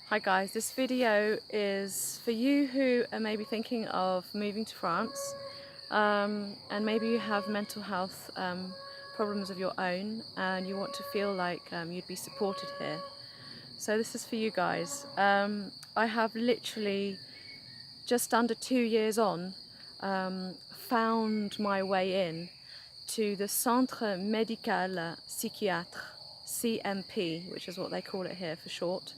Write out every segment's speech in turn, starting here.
Hi guys, this video is for you who are maybe thinking of moving to France and maybe you have mental health problems of your own and you want to feel like you'd be supported here. So this is for you guys. I have literally just under 2 years on found my way in to the Centre médical psychiatre, CMP, which is what they call it here for short.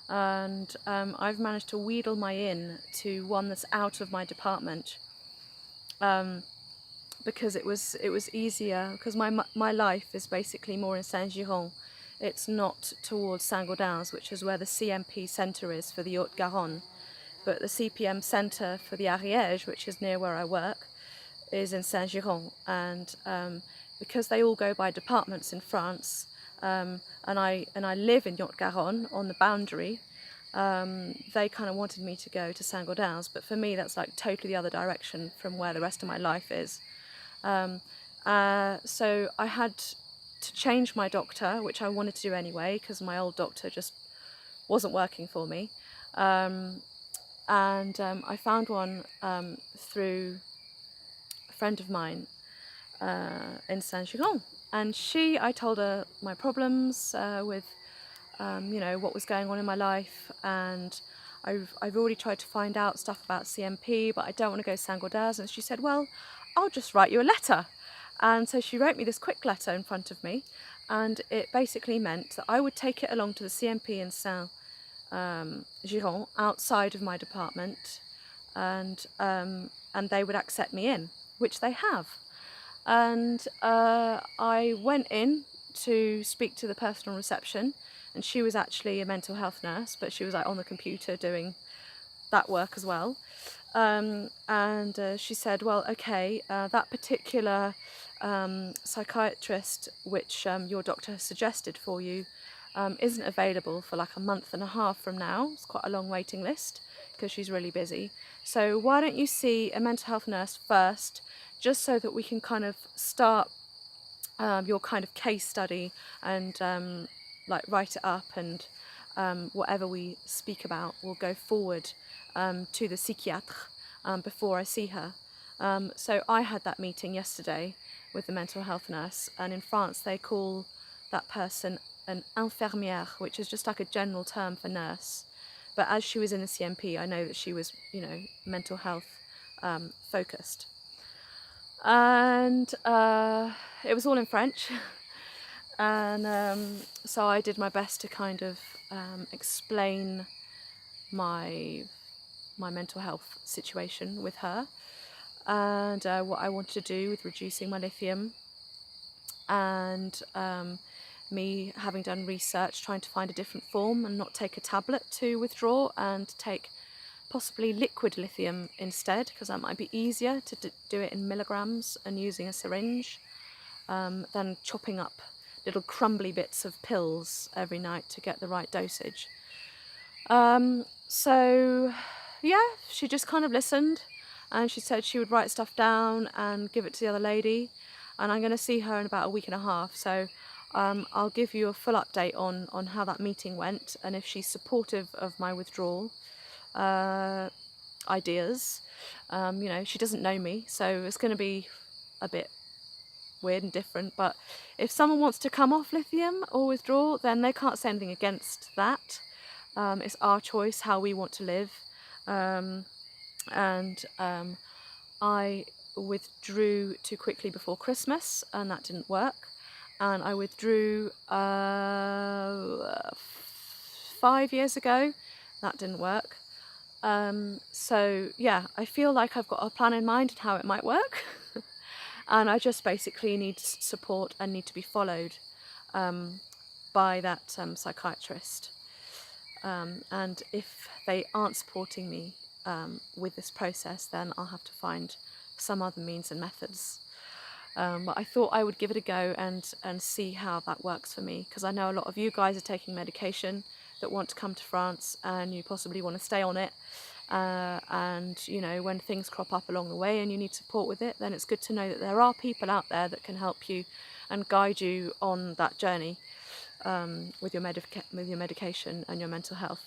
And I've managed to wheedle my in to one that's out of my department because it was easier, because my life is basically more in Saint-Giron. It's not towards Saint-Gaudens, which is where the CMP centre is for the Haute-Garonne, but the CPM centre for the Ariège, which is near where I work, is in Saint-Giron. And because they all go by departments in France, and I live in Haute-Garonne on the boundary, they kind of wanted me to go to Saint-Gaudens, but for me that's like totally the other direction from where the rest of my life is. So I had to change my doctor, which I wanted to do anyway because my old doctor just wasn't working for me. I found one through a friend of mine in Saint-Giron, and I told her my problems with what was going on in my life, and I've already tried to find out stuff about CMP, but I don't want to go to Saint-Gaudens. And she said, well, I'll just write you a letter. And so she wrote me this quick letter in front of me, and it basically meant that I would take it along to the CMP in Saint-Giron outside of my department, and they would accept me in, which they have. And I went in to speak to the person on reception, and she was actually a mental health nurse, but she was like on the computer doing that work as well. She said, well, okay, that particular psychiatrist which your doctor has suggested for you isn't available for like a month and a half from now. It's quite a long waiting list because she's really busy. So why don't you see a mental health nurse first, just so that we can kind of start your kind of case study and like write it up, and whatever we speak about will go forward to the psychiatre before I see her. So I had that meeting yesterday with the mental health nurse, and in France they call that person an infirmière, which is just like a general term for nurse. But as she was in the CMP, I know that she was, mental health focused. And it was all in French. And so I did my best to kind of explain my mental health situation with her, and what I wanted to do with reducing my lithium, and me having done research trying to find a different form and not take a tablet to withdraw, and take possibly liquid lithium instead, because that might be easier to do it in milligrams and using a syringe than chopping up little crumbly bits of pills every night to get the right dosage. So yeah, she just kind of listened, and she said she would write stuff down and give it to the other lady, and I'm going to see her in about a week and a half. So I'll give you a full update on how that meeting went, and if she's supportive of my withdrawal ideas. She doesn't know me, so it's going to be a bit weird and different, but if someone wants to come off lithium or withdraw, then they can't say anything against that. It's our choice how we want to live. I withdrew too quickly before Christmas, and that didn't work. And I withdrew 5 years ago. That didn't work. So yeah, I feel like I've got a plan in mind and how it might work. And I just basically need support and need to be followed by that psychiatrist. And if they aren't supporting me with this process, then I'll have to find some other means and methods. But I thought I would give it a go and see how that works for me, because I know a lot of you guys are taking medication that want to come to France, and you possibly want to stay on it. And when things crop up along the way and you need support with it, then it's good to know that there are people out there that can help you and guide you on that journey with your medication and your mental health.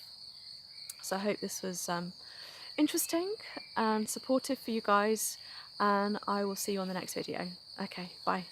So I hope this was interesting and supportive for you guys, and I will see you on the next video. Okay, bye.